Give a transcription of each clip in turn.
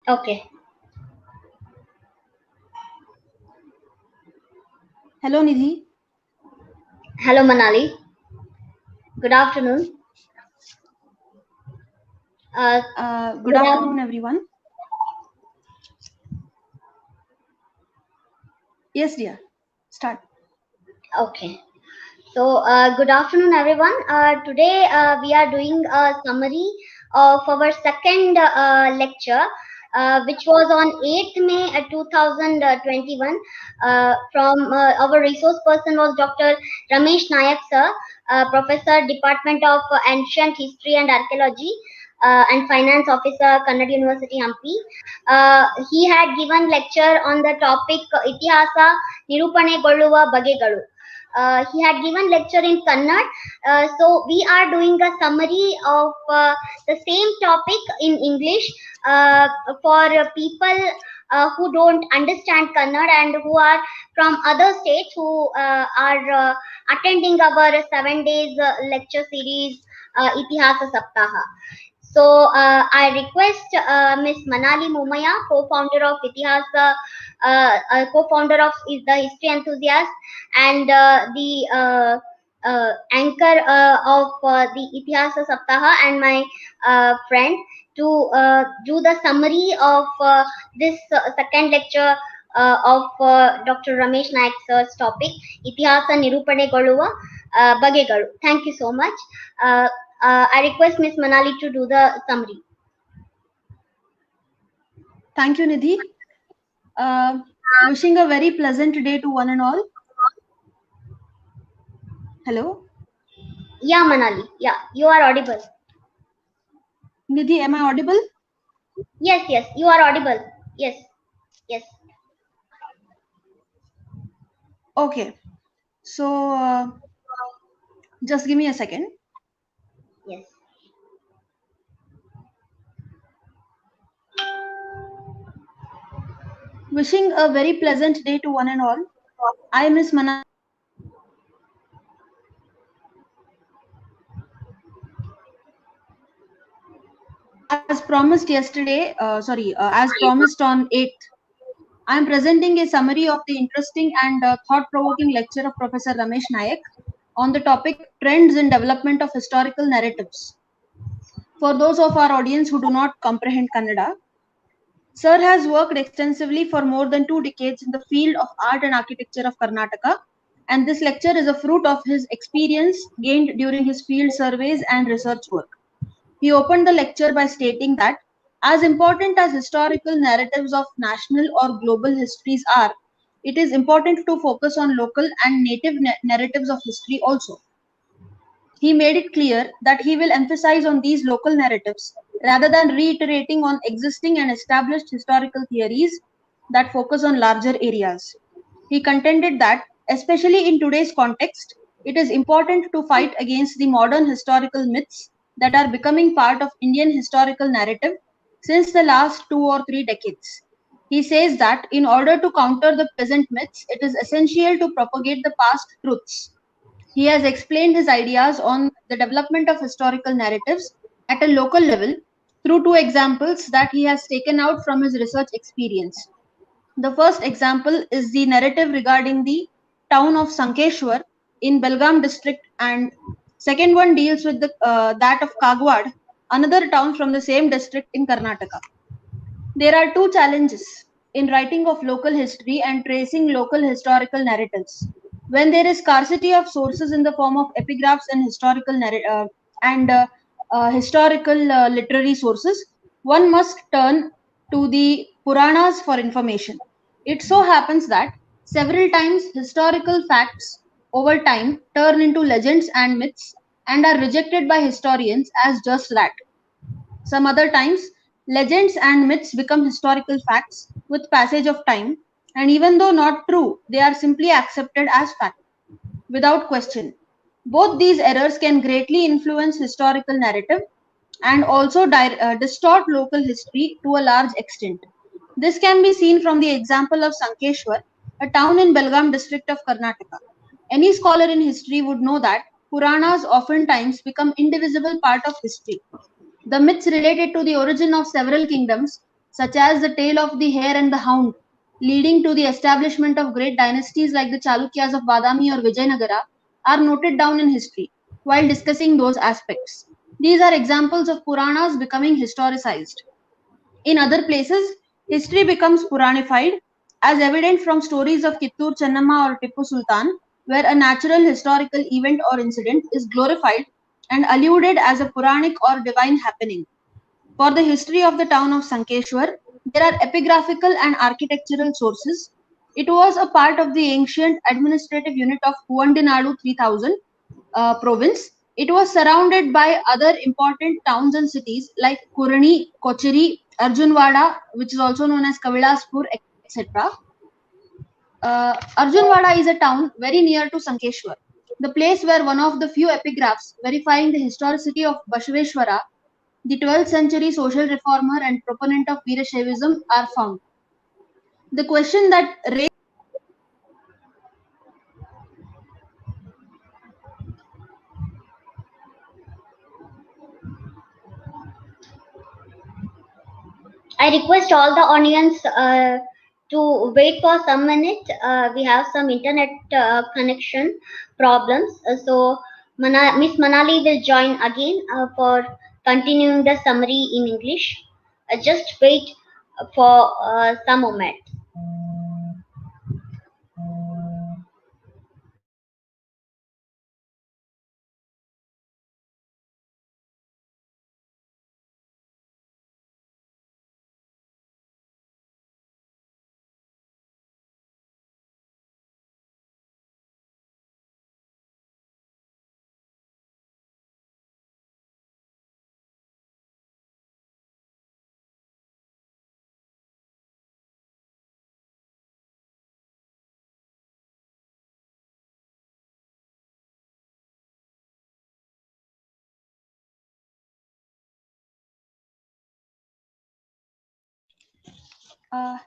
Okay. Hello, Nidhi. Hello, Manali. Good afternoon. Uh, Good good afternoon, af- everyone. Yes, dear. Start. Okay. So, good afternoon, everyone. Today, we are doing a summary of our second lecture, which was on 8th May 2021. From Our resource person was Dr. Ramesh Nayak, sir, Professor, Department of Ancient History and Archaeology. And Finance Officer, Kannada University, Hampi. He had given lecture on the topic Itihasa Nirupaneಗೊಳ್ಳುವ ಬಗೆಗಳು. He had given lecture in Kannada. So we are doing a summary of the same topic in English uh, for people who don't understand Kannada and who are from other states who are attending our 7 days lecture series Itihasa Saptaha. So I request Miss Manali Mumaya, co-founder of Itihasa, co-founder of is the History Enthusiast, and the anchor of the Itihasa Saptaha, and my friend to do the summary of this second lecture of Dr. Ramesh Nayak sir's topic, Itihasa Nirupaneಗೊಳ್ಳುವ ಬಗೆಗಳು. Thank you so much. Uh, I request Miss Manali to do the summary. Thank you, Nidhi. Wishing a very pleasant day to one and all. Hello. Yeah, Manali. Yeah, you are audible. Nidhi, am I audible? Yes, yes, you are audible. Yes, yes, Okay. So, just give me a second. yes. Wishing a very pleasant day to one and all. I, Miss Mana. As promised yesterday, as promised on 8th, I am presenting a summary of the interesting and thought-provoking lecture of Professor Ramesh Nayak on the topic Trends in Development of Historical Narratives. For those of our audience who do not comprehend Kannada, Sir has worked extensively for more than 2 decades in the field of art and architecture of Karnataka, and this lecture is a fruit of his experience gained during his field surveys and research work. He opened the lecture by stating that, as important as historical narratives of national or global histories are, it is important to focus on local and native narratives of history also. He made it clear that he will emphasize on these local narratives rather than reiterating on existing and established historical theories that focus on larger areas. He contended that, especially in today's context, it is important to fight against the modern historical myths that are becoming part of Indian historical narrative since the last 2 or 3 decades. He says that in order to counter the present myths, it is essential to propagate the past truths. He has explained his ideas on the development of historical narratives at a local level through 2 examples that he has taken out from his research experience. The first example is the narrative regarding the town of Sankeshwar in Belgaum district, and second one deals with that of Kagwad, another town from the same district in Karnataka. There are 2 challenges in writing of local history and tracing local historical narratives. When there is scarcity of sources in the form of epigraphs and historical literary sources, one must turn to the Puranas for information. It so happens that several times historical facts over time turn into legends and myths and are rejected by historians as just that. Some other times, legends and myths become historical facts with passage of time, and even though not true, they are simply accepted as fact without question. Both these errors can greatly influence historical narrative and also distort local history to a large extent. This can be seen from the example of Sankeshwar, a town in Belgaum district of Karnataka. Any scholar in history would know that Puranas oftentimes become indivisible part of history. The myths related to the origin of several kingdoms, such as the tale of the hare and the hound, leading to the establishment of great dynasties like the Chalukyas of Badami or Vijayanagara, are noted down in history while discussing those aspects. These are examples of Puranas becoming historicized. In other places, history becomes Puranified, as evident from stories of Kittur Chennamma or Tippu Sultan, where a natural historical event or incident is glorified and alluded as a Puranic or divine happening. For the history of the town of Sankeshwar, there are epigraphical and architectural sources. It was a part of the ancient administrative unit of Huvandinadu 3000 province. It was surrounded by other important towns and cities like Kurani, Kocheri, Arjunwada, which is also known as Kavilaspur, etc. Arjunwada is a town very near to Sankeshwar, the place where one of the few epigraphs verifying the historicity of Bashveshwara, the 12th century social reformer and proponent of Veerashaivism, are found. The question that I request all the audience to wait for some minute. We have some internet connection problems. Miss Manali will join again for continuing the summary in English. Just wait for some moment.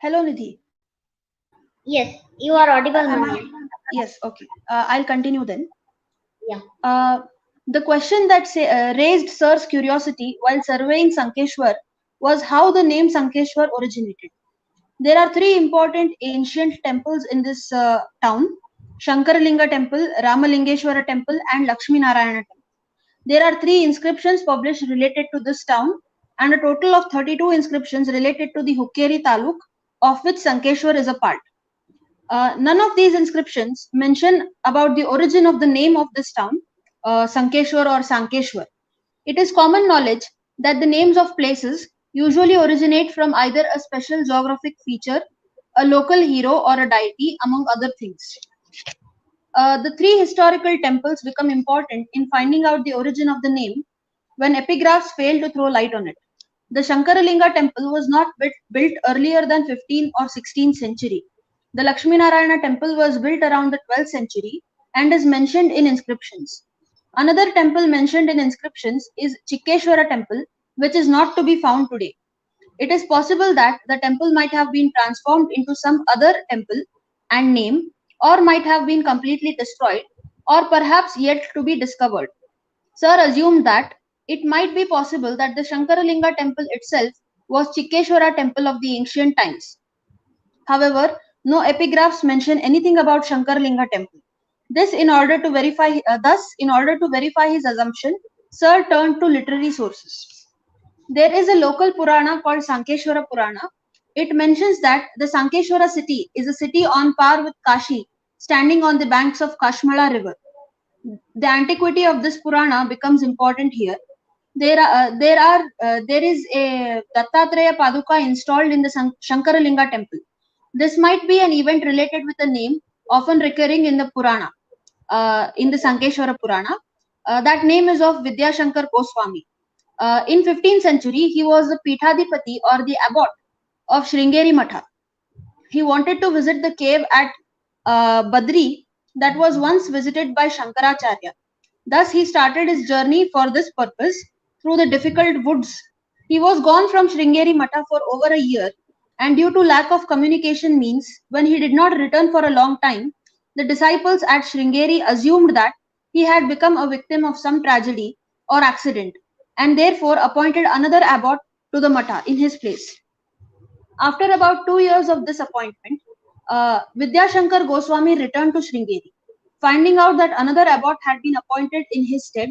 hello Nidhi. Yes, you are audible, Am Manali. I? Yes, okay. I'll continue then. Yeah. The question that raised Sir's curiosity while surveying Sankeshwar was how the name Sankeshwar originated. There are three important ancient temples in this town: Shankaralinga temple, Ramalingeshwara temple, and Lakshmi Narayana temple. There are three inscriptions published related to this town, and a total of 32 inscriptions related to the Hukkeri Taluk, of which Sankeshwar is a part. None of these inscriptions mention about the origin of the name of this town, Sankeshwar or Sankeshwar. It is common knowledge that the names of places usually originate from either a special geographic feature, a local hero, or a deity, among other things. The three historical temples become important in finding out the origin of the name when epigraphs fail to throw light on it. The Shankaralinga temple was not built earlier than 15th or 16th century. The Lakshmi Narayana temple was built around the 12th century and is mentioned in inscriptions. Another temple mentioned in inscriptions is Chikkeshwara temple, which is not to be found today. It is possible that the temple might have been transformed into some other temple and name, or might have been completely destroyed, or perhaps yet to be discovered. Sir assumed that it might be possible that the Shankaralinga temple itself was Chikkeshwara temple of the ancient times. However, no epigraphs mention anything about Shankaralinga temple. Thus, in order to verify his assumption, Sir turned to literary sources. There is a local Purana called Sankeshwara Purana. It mentions that the Sankeshwara city is a city on par with Kashi, standing on the banks of Kashmala river. The antiquity of this Purana becomes important here. There is a Dattatreya Paduka installed in the Shankaralinga temple. This might be an event related with a name often recurring in the Purana, in the Sankeshwara Purana. That name is of Vidyashankar Goswami. In 15th century, he was the Pithadipati or the abbot of Sringeri Matha. He wanted to visit the cave at Badri that was once visited by Shankaracharya. Thus, he started his journey for this purpose through the difficult woods. He was gone from Sringeri Matha for over a year, and due to lack of communication means, when he did not return for a long time, the disciples at Sringeri assumed that he had become a victim of some tragedy or accident, and therefore appointed another abbot to the Matha in his place. After about 2 years of this appointment, Vidyashankar Goswami returned to Sringeri. Finding out that another abbot had been appointed in his stead,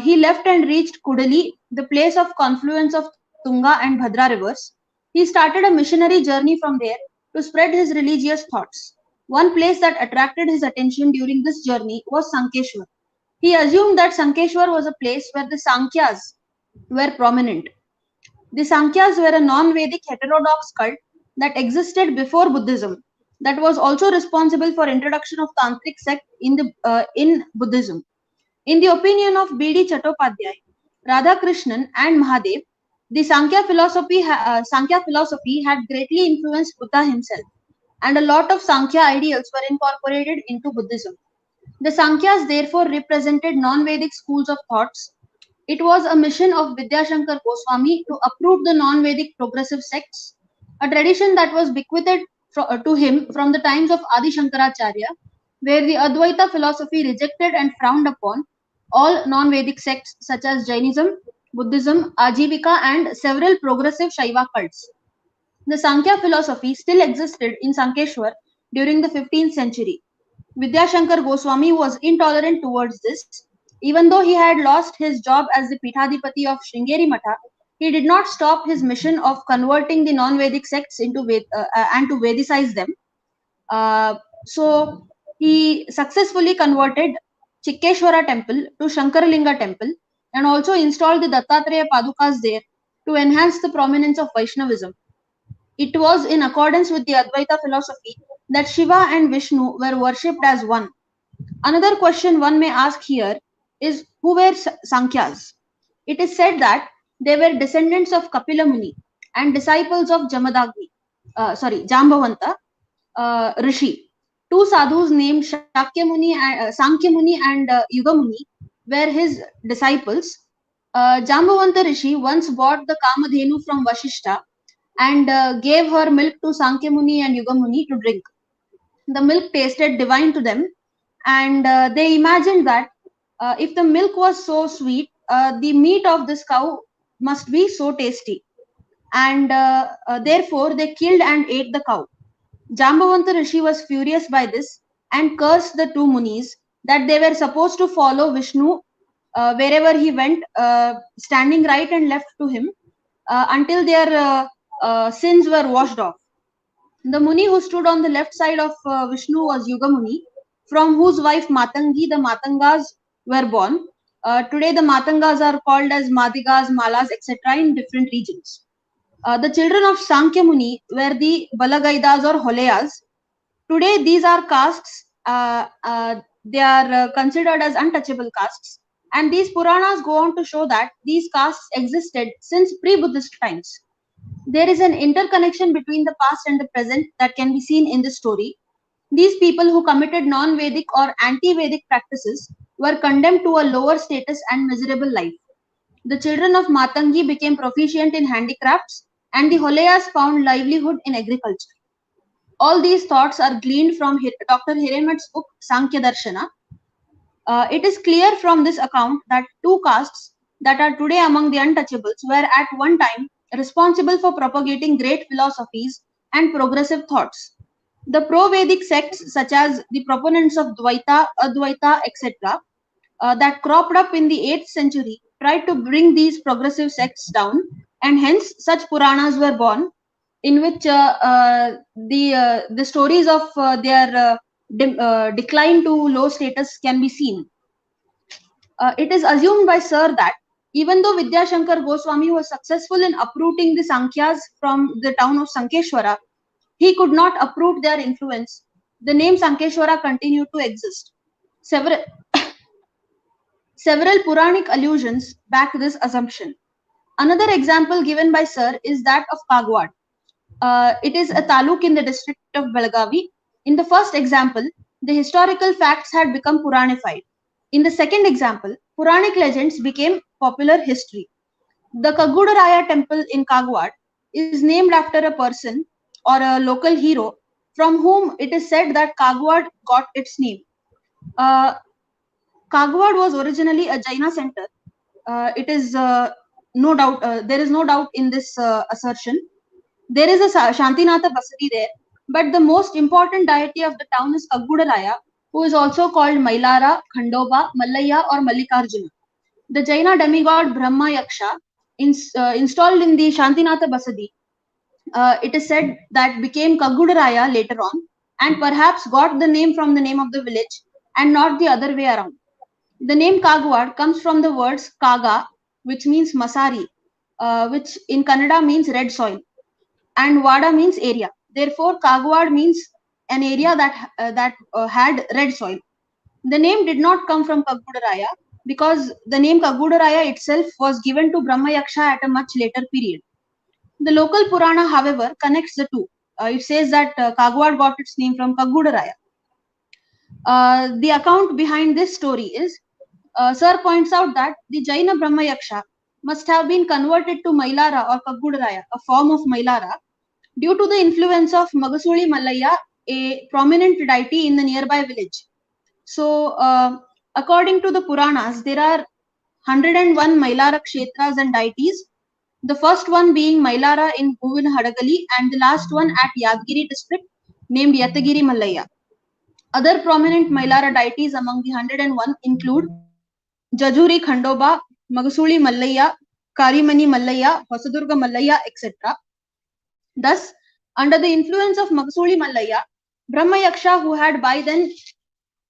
he left and reached Kudali, the place of confluence of Tunga and Bhadra rivers. He started a missionary journey from there to spread his religious thoughts. One place that attracted his attention during this journey was Sankeshwar. He assumed that Sankeshwar was a place where the Sankyas were prominent. The Sankyas were a non-Vedic heterodox cult that existed before Buddhism, that was also responsible for introduction of Tantric sect in Buddhism. In the opinion of B.D. Chattopadhyay, Radhakrishnan and Mahadev, the Sankhya philosophy had greatly influenced Buddha himself, and a lot of Sankhya ideals were incorporated into Buddhism. The Sankyas therefore represented non-Vedic schools of thoughts. It was a mission of Vidyashankar Goswami to uproot the non-Vedic progressive sects, a tradition that was bequeathed to him from the times of Adi Shankaracharya, where the Advaita philosophy rejected and frowned upon all non-Vedic sects such as Jainism, Buddhism, Ajivika, and several progressive Shaiva cults. The Sankhya philosophy still existed in Sankeshwar during the 15th century. Vidyashankar Goswami was intolerant towards this. Even though he had lost his job as the Pithadipati of Sringeri Matha, he did not stop his mission of converting the non-Vedic sects and to Vedicize them. So he successfully converted Chikkeshwara temple to Shankaralinga temple and also installed the Dattatreya Padukas there to enhance the prominence of Vaishnavism. It was in accordance with the Advaita philosophy that Shiva and Vishnu were worshipped as one. Another question one may ask here is who were Sankyas? It is said that they were descendants of Kapila Muni and disciples of Jambavanta Rishi. Two sadhus named Sankhya Muni and Yuga Muni were his disciples. Jambavanta Rishi once bought the Kamadhenu from Vashishta and gave her milk to Sankhya Muni and Yuga Muni to drink. The milk tasted divine to them, and they imagined that if the milk was so sweet, the meat of this cow must be so tasty. And therefore, they killed and ate the cow. Jambavanta Rishi was furious by this and cursed the two munis that they were supposed to follow Vishnu wherever he went, standing right and left to him until their sins were washed off. The Muni who stood on the left side of Vishnu was Yuga Muni, from whose wife Matangi the Matangas were born. Today the Matangas are called as Madigas, Malas, etc. in different regions. The children of Sankhya Muni were the Balagaidas or Holayas. Today these are castes. They are considered as untouchable castes. And these Puranas go on to show that these castes existed since pre-Buddhist times. There is an interconnection between the past and the present that can be seen in this story. These people who committed non-Vedic or anti-Vedic practices were condemned to a lower status and miserable life. The children of Matangi became proficient in handicrafts, and the Holayas found livelihood in agriculture. All these thoughts are gleaned from Dr. Hiremat's book Sankhya Darshana. It is clear from this account that two castes that are today among the untouchables were at one time responsible for propagating great philosophies and progressive thoughts. The pro-Vedic sects such as the proponents of Dvaita, Advaita, etc. That cropped up in the 8th century tried to bring these progressive sects down, and hence such Puranas were born in which the stories of their decline to low status can be seen. It is assumed by Sir that even though Vidyashankar Goswami was successful in uprooting the Sankyas from the town of Sankeshwara, he could not uproot their influence. The name Sankeshwara continued to exist. Several Puranic allusions back this assumption. Another example given by Sir is that of Kagwad. It is a taluk in the district of Belagavi. In the first example, the historical facts had become Puranified. In the second example, Puranic legends became popular history. The Kagudaraya temple in Kagwad is named after a person or a local hero from whom it is said that Kagwad got its name. Kagwad was originally a Jaina center. It is no doubt, there is no doubt in this assertion. There is a Shantinatha Basadi there, but the most important deity of the town is Kaggudaraya, who is also called Mailara, Khandoba, Mallayya or Mallikarjuna. The Jaina demigod Brahma Yaksha, installed in the Shantinatha Basadi, it is said that became Kaggudaraya later on, and perhaps got the name from the name of the village and not the other way around. The name Kagwad comes from the words Kaga, which means Masari, which in Kannada means red soil, and Wada means area. Therefore, Kagwad means an area that had red soil. The name did not come from Kaggudaraya because the name Kaggudaraya itself was given to Brahma Yaksha at a much later period. The local Purana, however, connects the two. It says that Kagwad got its name from Kaggudaraya. The account behind this story is, Sir points out that the Jaina Brahma Yaksha must have been converted to Mailara or Kaggudaraya, a form of Mailara, due to the influence of Magasuli Mallayya, a prominent deity in the nearby village. So, according to the Puranas, there are 101 Mailara Kshetras and deities. The first one being Mailara in Huvin Hadagali, and the last one at Yadgiri district named Yatagiri Mallayya. Other prominent Mailara deities among the 101 include Jajuri Khandoba, Magasuli Mallayya, Karimani Mallayya, Hosadurga Mallayya, etc. Thus, under the influence of Magasuli Mallayya, Brahma Yaksha, who had by then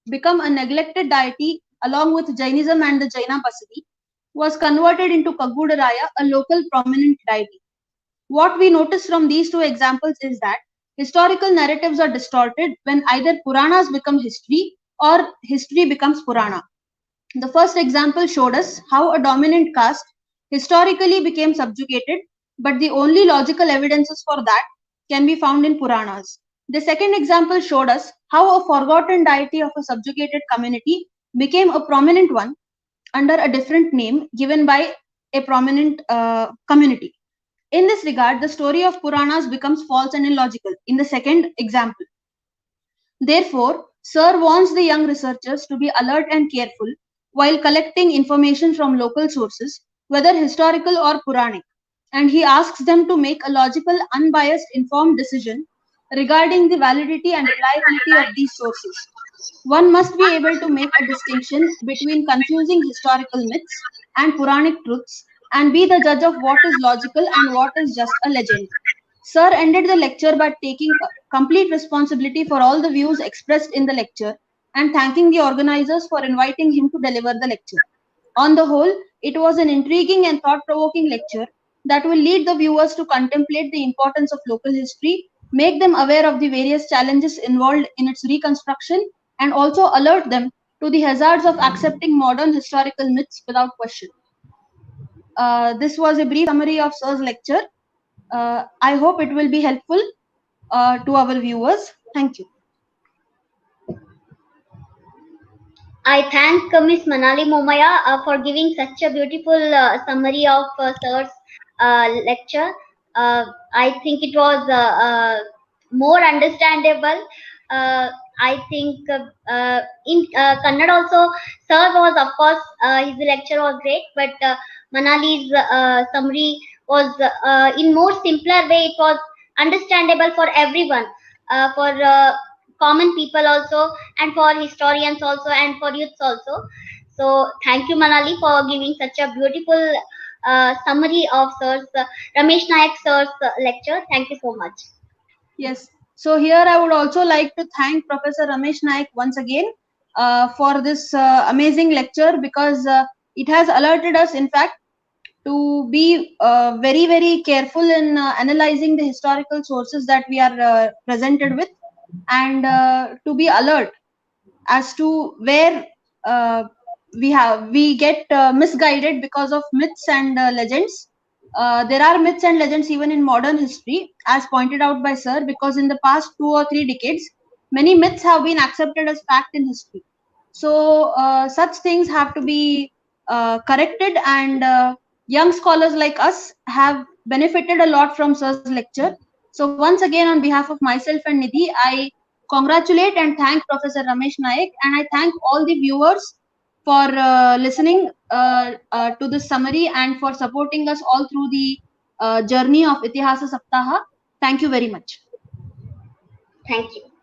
become a neglected deity along with Jainism and the Jaina Basadi, was converted into Kaggudaraya, a local prominent deity. What we notice from these two examples is that historical narratives are distorted when either Puranas become history or history becomes Purana. The first example showed us how a dominant caste historically became subjugated, but the only logical evidences for that can be found in Puranas. The second example showed us how a forgotten deity of a subjugated community became a prominent one under a different name given by a prominent community. In this regard, the story of Puranas becomes false and illogical in the second example. Therefore, Sir warns the young researchers to be alert and careful while collecting information from local sources, whether historical or Puranic, and he asks them to make a logical, unbiased, informed decision regarding the validity and reliability of these sources. One must be able to make a distinction between confusing historical myths and Puranic truths and be the judge of what is logical and what is just a legend. Sir ended the lecture by taking complete responsibility for all the views expressed in the lecture and thanking the organizers for inviting him to deliver the lecture. On the whole, it was an intriguing and thought provoking lecture that will lead the viewers to contemplate the importance of local history, make them aware of the various challenges involved in its reconstruction, and also alert them to the hazards of accepting modern historical myths without question. This was a brief summary of Sir's lecture. I hope it will be helpful to our viewers. Thank you. I thank Miss Manali Momaya for giving such a beautiful summary of Sir's lecture. I think it was more understandable. I think in Kannada also, Sir was, of course, his lecture was great, but Manali's summary was in more simpler way. It was understandable for everyone, for common people also, and for historians also, and for youths also. So thank you, Manali, for giving such a beautiful summary of Sir's Ramesh Nayak Sir's lecture. Thank you so much. Yes. So here I would also like to thank Professor Ramesh Nayak once again for this amazing lecture, because it has alerted us, in fact, to be very, very careful in analyzing the historical sources that we are presented with, and to be alert as to where uh, we get misguided because of myths and legends. There are myths and legends even in modern history, as pointed out by Sir, because in the past 2 or 3 decades, many myths have been accepted as fact in history. So such things have to be corrected, and young scholars like us have benefited a lot from Sir's lecture. So once again, on behalf of myself and Nidhi, I congratulate and thank Professor Ramesh Nayak, and I thank all the viewers for listening to this summary and for supporting us all through the journey of Itihasa Saptaha. Thank you very much. Thank you.